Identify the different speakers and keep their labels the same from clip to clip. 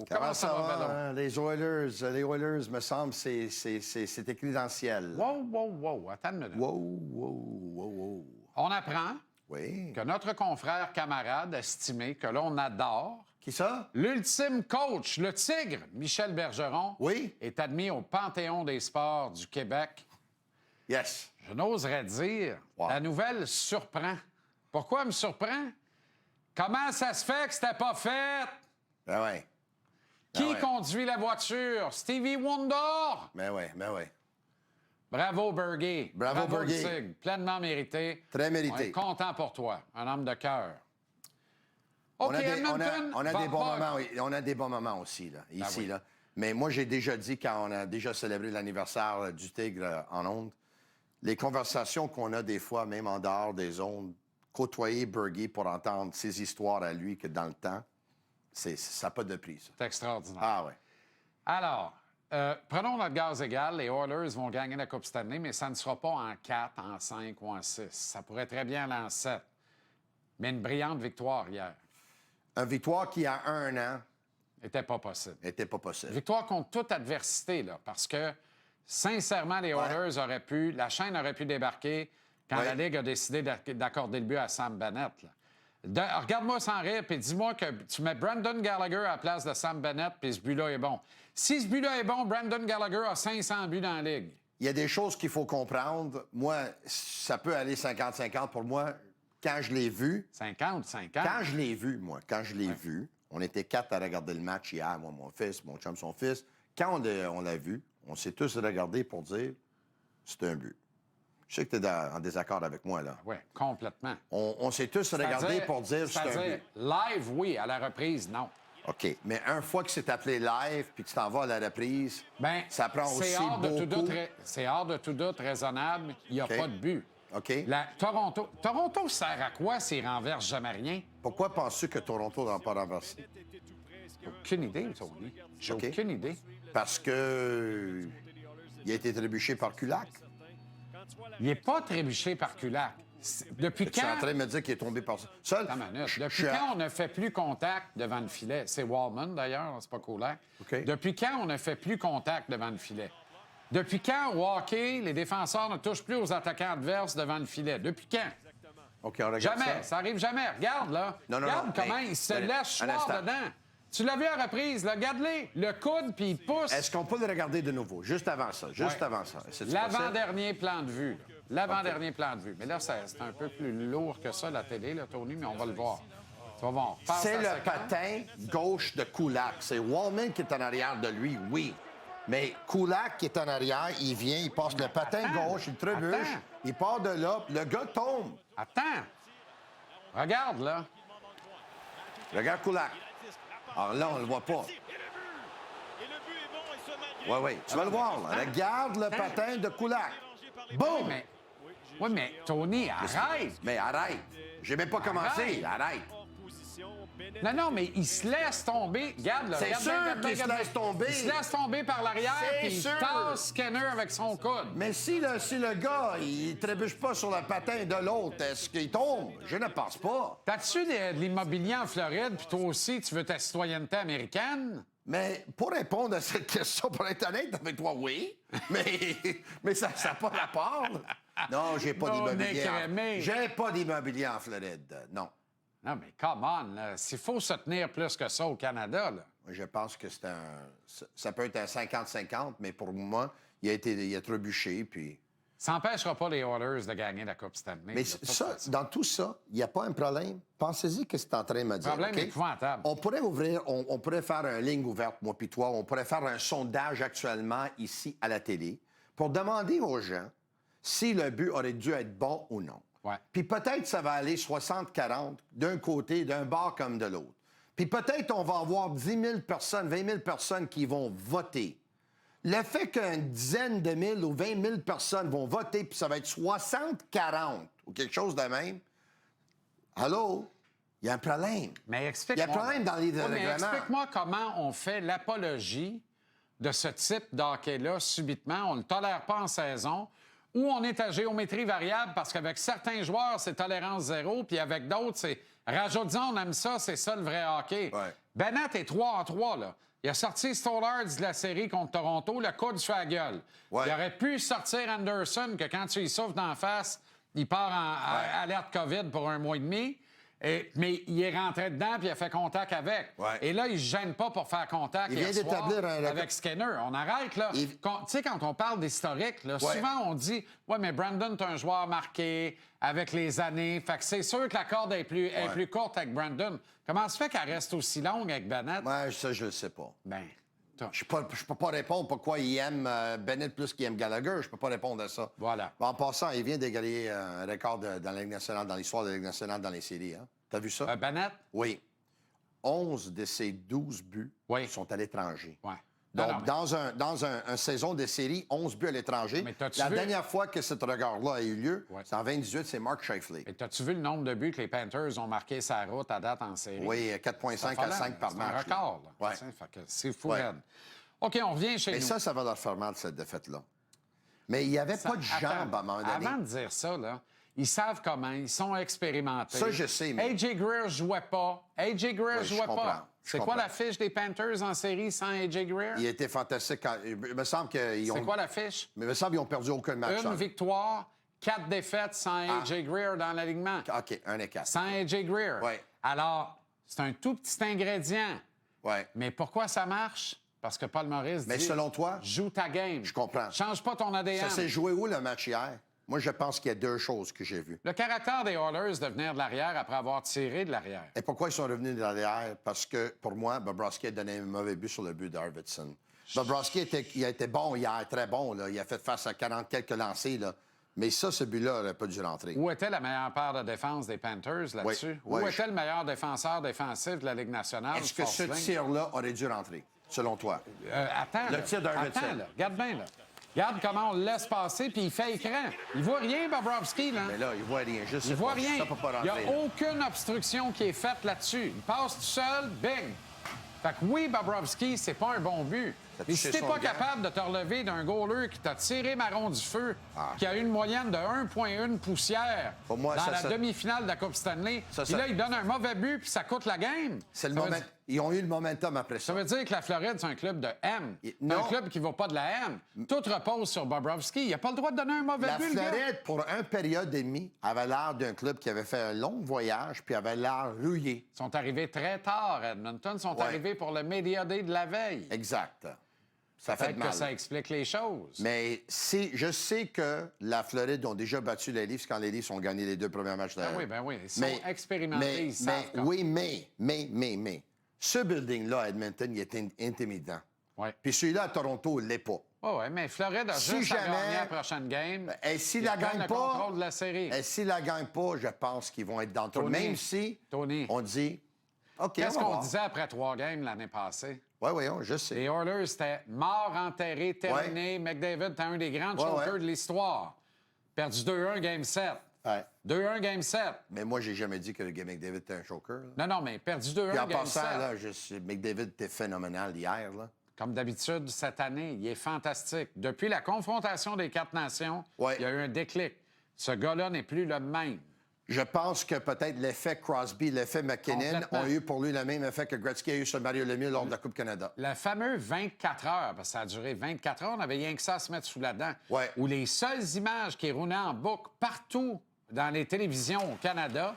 Speaker 1: Comment ça va, Bello?
Speaker 2: hein? Les Oilers, me semble, c'est écrit dans le ciel.
Speaker 1: Wow. Attends une minute.
Speaker 2: Wow.
Speaker 1: On apprend
Speaker 2: Oui.
Speaker 1: que notre confrère camarade estimé, que l'on adore,
Speaker 2: Qui ça?
Speaker 1: l'ultime coach, le Tigre, Michel Bergeron,
Speaker 2: Oui.
Speaker 1: est admis au Panthéon des sports du Québec.
Speaker 2: Yes.
Speaker 1: Je n'oserais dire,
Speaker 2: Wow.
Speaker 1: la nouvelle surprend. Pourquoi elle me surprend? Comment ça se fait que c'était pas fait?
Speaker 2: Ben ouais.
Speaker 1: Qui
Speaker 2: ouais.
Speaker 1: conduit la voiture? Stevie Wonder?
Speaker 2: Ben ouais.
Speaker 1: Bravo, Berger.
Speaker 2: Bravo, Berger.
Speaker 1: le Tigre. Pleinement mérité.
Speaker 2: Très mérité.
Speaker 1: On est content pour toi. Un homme de cœur. OK,
Speaker 2: On a
Speaker 1: Edmonton.
Speaker 2: des
Speaker 1: va
Speaker 2: bons
Speaker 1: pas.
Speaker 2: moments. On a des bons moments aussi, là, ici.
Speaker 1: oui.
Speaker 2: Là. Mais moi, j'ai déjà dit, quand on a déjà célébré l'anniversaire du Tigre en ondes, les conversations qu'on a des fois, même en dehors des ondes, côtoyer Berger pour entendre ses histoires à lui que dans le temps, ça n'a pas de prix, ça.
Speaker 1: C'est extraordinaire.
Speaker 2: Ah ouais.
Speaker 1: Alors, prenons notre gaz égal. Les Oilers vont gagner la Coupe Stanley, mais ça ne sera pas en 4, en 5 ou en 6. Ça pourrait très bien aller en 7. Mais une brillante victoire hier.
Speaker 2: Une victoire qui, a un an,
Speaker 1: N'était pas possible.
Speaker 2: n'était pas possible.
Speaker 1: Victoire contre toute adversité, là, parce que, sincèrement, les Oilers auraient pu... La chaîne aurait pu débarquer quand
Speaker 2: Ouais.
Speaker 1: la Ligue a décidé d'accorder le but à Sam Bennett. Là. Regarde-moi sans rire, puis dis-moi que tu mets Brandon Gallagher à la place de Sam Bennett, puis ce but-là est bon. Si ce but-là est bon, Brandon Gallagher a 500 buts dans la Ligue.
Speaker 2: Il y a des choses qu'il faut comprendre. Moi, ça peut aller 50-50 pour moi. Quand je l'ai vu,
Speaker 1: 50.
Speaker 2: quand je l'ai vu, on était 4 à regarder le match hier, moi, mon fils, mon chum, son fils. Quand on l'a vu, on s'est tous regardés pour dire c'est un but. Je sais que tu es en désaccord avec moi, là.
Speaker 1: Oui, complètement.
Speaker 2: On s'est tous regardés pour dire c'est un
Speaker 1: C'est-à-dire,
Speaker 2: but.
Speaker 1: live, oui, à la reprise, non.
Speaker 2: OK. Mais une fois que c'est appelé live puis que tu t'en vas à la reprise,
Speaker 1: Ben,
Speaker 2: ça prend
Speaker 1: c'est
Speaker 2: aussi
Speaker 1: hors de tout
Speaker 2: beaucoup.
Speaker 1: doute c'est hors de tout doute raisonnable. Il n'y a
Speaker 2: OK.
Speaker 1: pas de but.
Speaker 2: OK.
Speaker 1: Toronto sert à quoi s'il renverse jamais rien?
Speaker 2: Pourquoi penses-tu que Toronto n'a pas renversé?
Speaker 1: Aucune idée, Tony. J'ai
Speaker 2: OK.
Speaker 1: aucune idée.
Speaker 2: Parce que il a été trébuché par Kulak.
Speaker 1: Il n'est pas trébuché par Kulak. Depuis
Speaker 2: Tu es en
Speaker 1: quand...
Speaker 2: train de me dire qu'il est tombé par seul?
Speaker 1: Attends une minute.
Speaker 2: Je-
Speaker 1: Depuis
Speaker 2: je-
Speaker 1: quand on ne fait plus contact devant le filet? C'est Wallman, d'ailleurs, c'est pas Kulak.
Speaker 2: OK.
Speaker 1: Depuis quand on ne fait plus contact devant le filet? Depuis quand, au hockey, les défenseurs ne touchent plus aux attaquants adverses devant le filet? Depuis quand?
Speaker 2: OK, on regarde
Speaker 1: Jamais.
Speaker 2: ça.
Speaker 1: Ça arrive jamais. Regarde, là.
Speaker 2: Non,
Speaker 1: Regarde
Speaker 2: non,
Speaker 1: comment
Speaker 2: mais-
Speaker 1: il se
Speaker 2: mais-
Speaker 1: laisse
Speaker 2: un
Speaker 1: choir
Speaker 2: instant.
Speaker 1: dedans. Tu l'as vu à reprise, là. Regarde-les. Le coude, puis il pousse.
Speaker 2: Est-ce qu'on peut le regarder de nouveau? Juste avant ça.
Speaker 1: Ouais.
Speaker 2: Avant ça. C'est-tu possible?
Speaker 1: L'avant-dernier plan de vue. Là. L'avant-dernier plan de vue. Mais là, c'est un peu plus lourd que ça, la télé, là, Tony, mais on va le voir. Tu vas voir. Passe
Speaker 2: C'est
Speaker 1: la
Speaker 2: le
Speaker 1: séquence.
Speaker 2: patin gauche de Kulak. C'est Wallman qui est en arrière de lui, oui. Mais Kulak qui est en arrière, il vient, il passe le patin
Speaker 1: Attends.
Speaker 2: gauche, il trébuche,
Speaker 1: Attends.
Speaker 2: il part de là, puis le gars tombe.
Speaker 1: Attends. Regarde, là.
Speaker 2: Regarde Kulak. Alors là, on le voit pas. Oui. Tu vas le voir, là. Regarde le patin de Kulak. Boum!
Speaker 1: Mais... Oui, mais Tony, arrête.
Speaker 2: Mais arrête. J'ai même pas commencé. Arrête.
Speaker 1: Non, mais il se laisse tomber. Regarde, là.
Speaker 2: C'est
Speaker 1: regarde
Speaker 2: sûr
Speaker 1: bien, regarde
Speaker 2: qu'il
Speaker 1: bien,
Speaker 2: se
Speaker 1: regarde
Speaker 2: laisse
Speaker 1: bien.
Speaker 2: tomber.
Speaker 1: Il se laisse tomber par l'arrière,
Speaker 2: C'est
Speaker 1: puis il
Speaker 2: sûr.
Speaker 1: tasse Skinner avec son coude.
Speaker 2: Mais si le gars, il trébuche pas sur le patin de l'autre, est-ce qu'il tombe? Je ne pense pas.
Speaker 1: T'as-tu de l'immobilier en Floride, puis toi aussi, tu veux ta citoyenneté américaine?
Speaker 2: Mais pour répondre à cette question, pour être honnête avec toi, oui. Mais ça n'a pas rapport. Non, j'ai pas
Speaker 1: Non,
Speaker 2: d'immobilier.
Speaker 1: écrémé.
Speaker 2: J'ai pas d'immobilier en Floride. Non.
Speaker 1: Non, mais come on, là. S'il faut se tenir plus que ça au Canada, là.
Speaker 2: Je pense que ça peut être un 50-50, mais pour moi, il a trébuché, puis...
Speaker 1: Ça n'empêchera pas les Oilers de gagner la Coupe Stanley.
Speaker 2: Mais
Speaker 1: là,
Speaker 2: ça, dans tout ça, il n'y a pas un problème. Pensez-y que c'est en train de me dire.
Speaker 1: Problème
Speaker 2: OK?
Speaker 1: épouvantable.
Speaker 2: On pourrait ouvrir, on pourrait faire une ligne ouverte, moi puis toi. On pourrait faire un sondage actuellement ici à la télé pour demander aux gens si le but aurait dû être bon ou non.
Speaker 1: Ouais.
Speaker 2: Puis peut-être ça va aller 60-40 d'un côté, d'un bord comme de l'autre. Puis peut-être on va avoir 10 000 personnes, 20 000 personnes qui vont voter. Le fait qu'une dizaine de mille ou 20 000 personnes vont voter, puis ça va être 60-40 ou quelque chose de même, allô? Il y a un problème.
Speaker 1: Mais
Speaker 2: Il y
Speaker 1: explique-moi.
Speaker 2: a un problème dans les
Speaker 1: Ouais, mais
Speaker 2: règlements.
Speaker 1: explique-moi comment on fait l'apologie de ce type d'hockey-là subitement. On ne le tolère pas en saison. Ou on est à géométrie variable parce qu'avec certains joueurs, c'est tolérance zéro, puis avec d'autres, c'est Rajoute-en, on aime ça, c'est ça le vrai hockey.
Speaker 2: Ouais.
Speaker 1: Bennett est 3-3, là. Il a sorti Stolarz de la série contre Toronto, le coude sur la gueule.
Speaker 2: Ouais.
Speaker 1: Il aurait pu sortir Anderson, que quand tu y souffles d'en face, il part en alerte COVID pour 1 mois et demi. Mais il est rentré dedans puis il a fait contact avec.
Speaker 2: Ouais.
Speaker 1: Et là, il ne se gêne pas pour faire contact
Speaker 2: Il
Speaker 1: hier
Speaker 2: vient
Speaker 1: soir
Speaker 2: d'établir un record.
Speaker 1: avec Skinner. On arrête, là. Tu sais, quand on parle d'historique, là,
Speaker 2: Ouais.
Speaker 1: souvent on dit « Ouais, mais Brandon, t'es un joueur marqué avec les années. » Fait que c'est sûr que la corde est plus courte avec Brandon. Comment ça se fait qu'elle reste aussi longue avec Bennett?
Speaker 2: Ouais, ça, je le sais pas.
Speaker 1: Ben,
Speaker 2: Je peux pas répondre pourquoi il aime Bennett plus qu'il aime Gallagher. Je peux pas répondre à ça.
Speaker 1: Voilà.
Speaker 2: En passant, il vient d'égaler un record dans la Ligue nationale, dans l'histoire de la Ligue nationale, dans les séries. Hein? T'as vu ça?
Speaker 1: Bennett?
Speaker 2: Oui. 11 de ses 12 buts sont à l'étranger.
Speaker 1: Ouais.
Speaker 2: Donc,
Speaker 1: Non, mais-
Speaker 2: dans un saison de série, 11 buts à l'étranger.
Speaker 1: Mais t'as-tu
Speaker 2: La
Speaker 1: vu-
Speaker 2: dernière fois que ce regard-là a eu lieu,
Speaker 1: Ouais.
Speaker 2: c'est en 2018, c'est Mark Scheifele.
Speaker 1: Et t'as-tu vu le nombre de buts que les Panthers ont marqué sa route à date en série?
Speaker 2: Oui, 4,5 à 5 par match.
Speaker 1: C'est un record, là.
Speaker 2: Ouais.
Speaker 1: Tu sais, fait que c'est fou,
Speaker 2: Ouais.
Speaker 1: raide. OK, on revient chez
Speaker 2: Mais
Speaker 1: nous.
Speaker 2: ça va leur faire mal, cette défaite-là. Mais il n'y avait pas de jambes à un moment donné.
Speaker 1: Avant de dire ça, là, ils savent comment, ils sont expérimentés.
Speaker 2: Ça, je sais, mais-
Speaker 1: A.J. Greer jouait pas. A.J. Greer
Speaker 2: Oui, je
Speaker 1: jouait
Speaker 2: comprends.
Speaker 1: pas.
Speaker 2: Je
Speaker 1: C'est quoi
Speaker 2: comprends.
Speaker 1: la fiche des Panthers en série sans A.J. Greer?
Speaker 2: Il était fantastique. Il me semble qu'ils ont...
Speaker 1: C'est quoi la fiche?
Speaker 2: Mais il me semble qu'ils ont perdu aucun match.
Speaker 1: Une victoire, 4 défaites sans A.J. Greer dans l'alignement.
Speaker 2: OK, 1 et 4.
Speaker 1: Sans A.J. Greer.
Speaker 2: Ouais.
Speaker 1: Alors, c'est un tout petit ingrédient.
Speaker 2: Ouais.
Speaker 1: Mais pourquoi ça marche? Parce que Paul Maurice
Speaker 2: Mais
Speaker 1: dit...
Speaker 2: selon toi?
Speaker 1: Joue ta game.
Speaker 2: Je comprends.
Speaker 1: Change pas ton ADN.
Speaker 2: Ça s'est joué où, le match hier? Moi, je pense qu'il y a 2 choses que j'ai vues.
Speaker 1: Le caractère des Oilers de venir de l'arrière après avoir tiré de l'arrière.
Speaker 2: Et pourquoi ils sont revenus de l'arrière? Parce que, pour moi, Bobrovski a donné un mauvais but sur le but d'Arvidsson. Bobrovski il a été bon hier, très bon. Là. Il a fait face à 40 quelques lancers. Là. Mais ça, ce but-là n'aurait pas dû rentrer.
Speaker 1: Où était la meilleure paire de défense des Panthers là-dessus?
Speaker 2: Oui,
Speaker 1: Où était le meilleur défenseur défensif de la Ligue nationale?
Speaker 2: Est-ce que ce
Speaker 1: Forsling?
Speaker 2: tir-là aurait dû rentrer, selon toi?
Speaker 1: Attends,
Speaker 2: Le
Speaker 1: là.
Speaker 2: tir d'Arvidsson.
Speaker 1: Attends, là. Regarde bien, là. Regarde comment on le laisse passer, puis il fait écran. Il voit rien, Bobrovski, là.
Speaker 2: Mais là, il voit rien. Juste
Speaker 1: Il voit rien.
Speaker 2: Ça peut pas
Speaker 1: Il n'y
Speaker 2: rentrer.
Speaker 1: a aucune obstruction qui est faite là-dessus. Il passe tout seul, bing! Fait que oui, Bobrovski, c'est pas un bon but.
Speaker 2: T'as
Speaker 1: Mais
Speaker 2: touché
Speaker 1: si t'es
Speaker 2: son
Speaker 1: pas
Speaker 2: gant.
Speaker 1: capable de te relever d'un goaler qui t'a tiré marron du feu, qui a une moyenne de 1,1 poussière
Speaker 2: Pour moi,
Speaker 1: dans
Speaker 2: ça,
Speaker 1: la
Speaker 2: ça-
Speaker 1: demi-finale de la Coupe Stanley,
Speaker 2: Ça,
Speaker 1: puis
Speaker 2: ça-
Speaker 1: là, il donne un mauvais but, puis ça coûte la game.
Speaker 2: C'est le
Speaker 1: Ça veut
Speaker 2: moment.
Speaker 1: dire-
Speaker 2: Ils ont eu le momentum après
Speaker 1: Ça
Speaker 2: ça.
Speaker 1: veut dire que la Floride, c'est un club de M. C'est un
Speaker 2: Non.
Speaker 1: club qui ne vaut pas de la M. Tout repose sur Bobrovski. Il n'a pas le droit de donner un mauvais
Speaker 2: La
Speaker 1: but, le gars.
Speaker 2: Floride, pour un période et demi, avait l'air d'un club qui avait fait un long voyage puis avait l'air rouillé.
Speaker 1: Ils sont arrivés très tard, Edmonton. Ils sont
Speaker 2: Ouais.
Speaker 1: arrivés pour le Media Day de la veille.
Speaker 2: Exact. Ça fait
Speaker 1: Peut-être
Speaker 2: mal.
Speaker 1: que ça explique les choses.
Speaker 2: Mais je sais que la Floride ont déjà battu les Leafs quand les Leafs ont gagné les 2 premiers matchs de
Speaker 1: Ben oui. Ils sont expérimentés, ils savent comment.
Speaker 2: Oui, mais. Ce building-là, à Edmonton, il est intimidant.
Speaker 1: Ouais.
Speaker 2: Puis celui-là, à Toronto, il l'est pas.
Speaker 1: Oui, mais Floride a
Speaker 2: Si
Speaker 1: juste à
Speaker 2: jamais-
Speaker 1: gagner la prochaine game.
Speaker 2: Et s'il
Speaker 1: Ils
Speaker 2: la
Speaker 1: prennent
Speaker 2: gagne
Speaker 1: le
Speaker 2: pas,
Speaker 1: contrôle de la série.
Speaker 2: et s'il la gagne pas, je pense qu'ils vont être dans le trou.
Speaker 1: Tony.
Speaker 2: Même si
Speaker 1: Tony.
Speaker 2: on dit, OK,
Speaker 1: Qu'est-ce
Speaker 2: on va
Speaker 1: qu'on
Speaker 2: voir.
Speaker 1: disait après 3 games l'année passée?
Speaker 2: Oui, je sais.
Speaker 1: Les Oilers, c'était mort, enterré, terminé. McDavid était un des grands chokers de l'histoire. Perdu 2-1, Game 7.
Speaker 2: Ouais.
Speaker 1: 2-1, Game 7.
Speaker 2: Mais moi, j'ai jamais dit que le McDavid était un choker. Là.
Speaker 1: Non, mais perdu 2-1,
Speaker 2: Puis en
Speaker 1: Game
Speaker 2: passant,
Speaker 1: 7.
Speaker 2: là, McDavid était phénoménal hier. Là.
Speaker 1: Comme d'habitude, cette année, il est fantastique. Depuis la confrontation des 4 nations,
Speaker 2: Ouais.
Speaker 1: il y a eu un déclic. Ce gars-là n'est plus le même.
Speaker 2: Je pense que peut-être l'effet Crosby, l'effet McKinnon
Speaker 1: Complètement.
Speaker 2: ont eu pour lui le même effet que Gretzky a eu sur Mario Lemieux lors de la Coupe Canada.
Speaker 1: Le fameux 24 heures, parce que ça a duré 24 heures, on avait rien que ça à se mettre sous la dent.
Speaker 2: Ouais.
Speaker 1: Où les seules images qui rounaient en boucle partout dans les télévisions au Canada,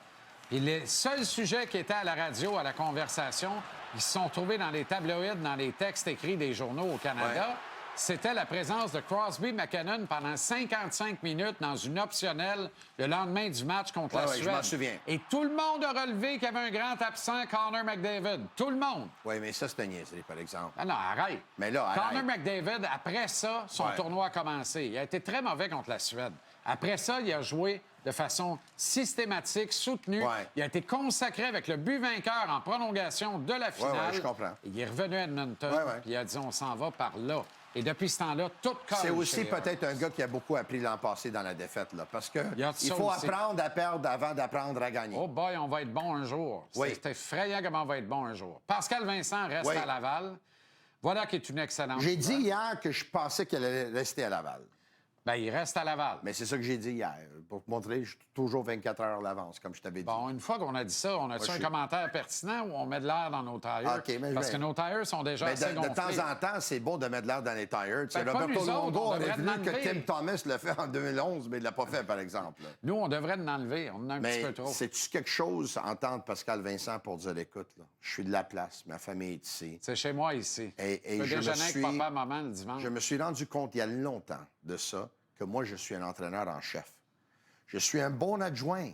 Speaker 1: et les seuls sujets qui étaient à la radio, à la conversation, ils se sont trouvés dans les tabloïds, dans les textes écrits des journaux au Canada.
Speaker 2: Ouais.
Speaker 1: C'était la présence de Crosby McKinnon pendant 55 minutes dans une optionnelle le lendemain du match contre la
Speaker 2: Ouais,
Speaker 1: Suède.
Speaker 2: je m'en souviens.
Speaker 1: Et tout le monde a relevé qu'il y avait un grand absent, Connor McDavid. Tout le monde.
Speaker 2: Oui, mais ça, c'est une niaiserie, par exemple.
Speaker 1: Ah non, arrête.
Speaker 2: Mais là, arrête.
Speaker 1: Connor McDavid, après ça, son
Speaker 2: Ouais.
Speaker 1: tournoi a commencé. Il a été très mauvais contre la Suède. Après ça, il a joué de façon systématique, soutenue.
Speaker 2: Ouais.
Speaker 1: Il a été consacré avec le but vainqueur en prolongation de la finale.
Speaker 2: ouais, je comprends.
Speaker 1: Il est revenu à Edmonton,
Speaker 2: Ouais.
Speaker 1: puis il a dit on s'en va par là. Et depuis ce temps-là, tout colle.
Speaker 2: C'est aussi
Speaker 1: chez
Speaker 2: peut-être un gars qui a beaucoup appris l'an passé dans la défaite, là, parce que
Speaker 1: y a de
Speaker 2: il
Speaker 1: ça
Speaker 2: faut
Speaker 1: aussi.
Speaker 2: apprendre à perdre avant d'apprendre à gagner.
Speaker 1: Oh boy, on va être bon un jour.
Speaker 2: Oui.
Speaker 1: C'est effrayant comment on va être bon un jour. Pascal Vincent reste
Speaker 2: Oui.
Speaker 1: à Laval. Voilà qui est une excellente
Speaker 2: J'ai dit
Speaker 1: nouvelle.
Speaker 2: hier que je pensais qu'elle allait rester à Laval.
Speaker 1: Ben, il reste à Laval.
Speaker 2: Mais c'est ça que j'ai dit hier. Pour te montrer, je suis toujours 24 heures à l'avance, comme je t'avais dit.
Speaker 1: Bon, une fois qu'on a dit ça, on a-tu un commentaire pertinent ou on met de l'air dans nos tires?
Speaker 2: Ah, OK, mais
Speaker 1: Parce que nos tires sont déjà
Speaker 2: mais
Speaker 1: assez
Speaker 2: de temps
Speaker 1: gonflés.
Speaker 2: en temps, c'est bon de mettre de l'air dans les tires. Tu sais,
Speaker 1: Ben, pas
Speaker 2: Roberto
Speaker 1: nous autres,
Speaker 2: Longo
Speaker 1: on
Speaker 2: aurait
Speaker 1: devrait
Speaker 2: voulu que
Speaker 1: l'enlever.
Speaker 2: Tim Thomas le fait en 2011, mais il ne l'a pas fait, par exemple. là.
Speaker 1: Nous, on devrait en enlever. On en a un petit
Speaker 2: Mais
Speaker 1: peu trop.
Speaker 2: c'est-tu quelque chose, entendre Pascal Vincent pour dire, écoute, là, je suis de la place, ma famille est ici.
Speaker 1: C'est chez moi ici.
Speaker 2: Et
Speaker 1: je peux
Speaker 2: je me
Speaker 1: déjeuner
Speaker 2: suis-
Speaker 1: avec papa, maman le dimanche.
Speaker 2: Je me suis rendu compte il y a longtemps de ça, que moi, je suis un entraîneur en chef. Je suis un bon adjoint,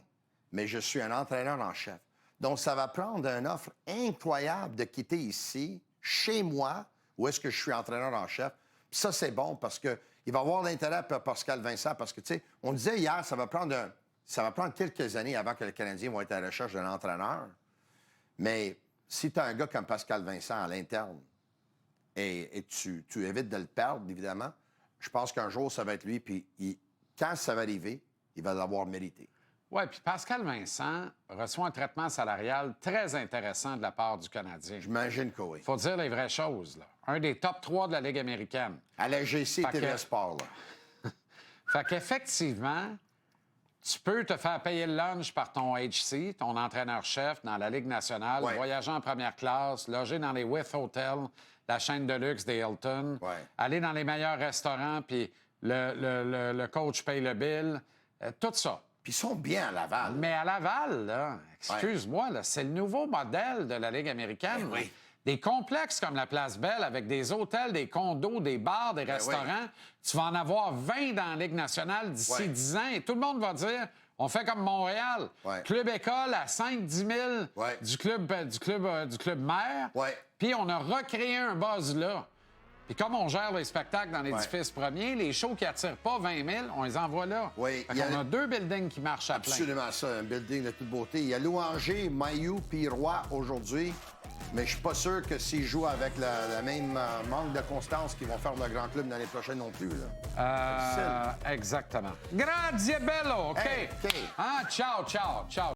Speaker 2: mais je suis un entraîneur en chef. Donc, ça va prendre une offre incroyable de quitter ici, chez moi, où est-ce que je suis entraîneur en chef. Puis ça, c'est bon parce qu'il va avoir l'intérêt pour Pascal Vincent parce que, tu sais, on disait hier, ça va prendre quelques années avant que les Canadiens vont être à la recherche d'un entraîneur. Mais si tu as un gars comme Pascal Vincent à l'interne et tu évites de le perdre, évidemment, je pense qu'un jour, ça va être lui. Puis quand ça va arriver, il va l'avoir mérité.
Speaker 1: Oui, puis Pascal Vincent reçoit un traitement salarial très intéressant de la part du Canadien.
Speaker 2: J'imagine que oui.
Speaker 1: Il faut dire les vraies choses, là. Un des top 3 de la Ligue américaine.
Speaker 2: À la GC
Speaker 1: Fait
Speaker 2: TV
Speaker 1: que-
Speaker 2: Sport, là.
Speaker 1: Fait qu'effectivement, tu peux te faire payer le lunch par ton HC, ton entraîneur-chef dans la Ligue nationale,
Speaker 2: Ouais.
Speaker 1: voyager en première classe, loger dans les With Hotel, la chaîne de luxe des Hilton,
Speaker 2: Ouais.
Speaker 1: aller dans les meilleurs restaurants, puis le coach paye le bill, tout ça.
Speaker 2: Puis ils sont bien à Laval.
Speaker 1: Mais à Laval, là, excuse-moi, là, c'est le nouveau modèle de la Ligue américaine.
Speaker 2: Ben oui.
Speaker 1: là. Des complexes comme la Place Belle, avec des hôtels, des condos, des bars, des restaurants,
Speaker 2: oui.
Speaker 1: tu vas en avoir 20 dans la Ligue nationale d'ici
Speaker 2: Ouais.
Speaker 1: 10 ans et tout le monde va dire on fait comme Montréal.
Speaker 2: Ouais.
Speaker 1: Club école à 5-10 000
Speaker 2: Ouais.
Speaker 1: du club mère.
Speaker 2: Ouais.
Speaker 1: Puis on a recréé un buzz là. Puis comme on gère les spectacles dans l'édifice premier, les shows qui attirent pas 20 000, on les envoie là.
Speaker 2: Oui,
Speaker 1: Fait
Speaker 2: il y
Speaker 1: qu'on
Speaker 2: a-
Speaker 1: a 2 buildings qui marchent à plein.
Speaker 2: Absolument ça, un building de toute beauté. Il y a Louanger, Mailloux puis Roy aujourd'hui. Mais je suis pas sûr que s'ils jouent avec le même manque de constance qu'ils vont faire le grand club l'année prochaine non plus. Là.
Speaker 1: Exactement. Grazie bello, OK?
Speaker 2: Hey, OK.
Speaker 1: Hein? Ciao, ciao, ciao.